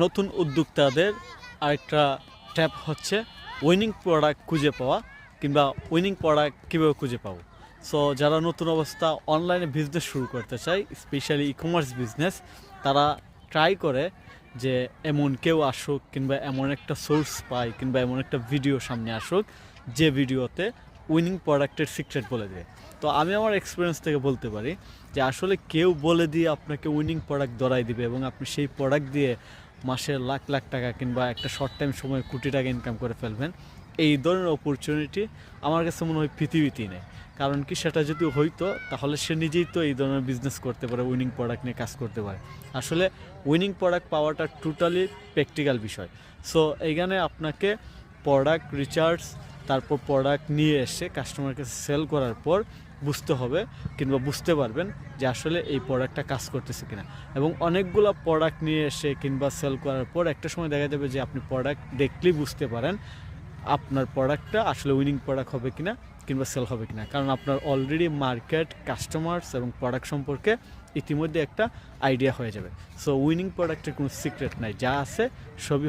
নতুন উদ্যোক্তাদের আরেকটা ট্যাপ হচ্ছে উইনিং প্রোডাক্ট খুঁজে পাওয়া কিংবা উইনিং প্রোডাক্ট কীভাবে খুঁজে পাবো। সো যারা নতুন অবস্থা অনলাইনে বিজনেস শুরু করতে চায়, স্পেশালি ই কমার্স বিজনেস, তারা ট্রাই করে যে এমন কেউ আসুক কিংবা এমন একটা সোর্স পায় কিংবা এমন একটা ভিডিও সামনে আসুক যে ভিডিওতে উইনিং প্রোডাক্টের সিক্রেট বলে দেয়। তো আমি আমার এক্সপিরিয়েন্স থেকে বলতে পারি যে আসলে কেউ বলে দিয়ে আপনাকে উইনিং প্রোডাক্ট ধরাই দিবে এবং আপনি সেই প্রোডাক্ট দিয়ে মাসে লাখ লাখ টাকা কিংবা একটা শর্ট টাইম সময়ে কোটি টাকা ইনকাম করে ফেলবেন, এই ধরনের অপরচুনিটি আমার কাছে মনে হয় পৃথিবীতেই নেই। কারণ কি, সেটা যদি হইতো তাহলে সে নিজেই তো এই ধরনের বিজনেস করতে পারে, উইনিং প্রোডাক্ট নিয়ে কাজ করতে পারে। আসলে উইনিং প্রোডাক্ট পাওয়াটা টোটালি প্র্যাকটিক্যাল বিষয়। সো এইখানে আপনাকে প্রোডাক্ট রিচার্জ, তারপর প্রোডাক্ট নিয়ে এসে কাস্টমারকে সেল করার পর বুঝতে হবে কিংবা বুঝতে পারবেন যে আসলে এই প্রোডাক্টটা কাজ করতেছে কিনা। এবং অনেকগুলো প্রোডাক্ট নিয়ে এসে কিংবা সেল করার পর একটা সময় দেখা যাবে যে আপনি প্রোডাক্ট দেখলেই বুঝতে পারেন আপনার প্রোডাক্টটা আসলে উইনিং প্রোডাক্ট হবে কিনা কিংবা সেল হবে কিনা, কারণ আপনার অলরেডি মার্কেট, কাস্টমার্স এবং প্রোডাক্ট সম্পর্কে ইতিমধ্যে একটা আইডিয়া হয়ে যাবে। সো উইনিং প্রোডাক্টের কোনো সিক্রেট নাই, যা আছে সবই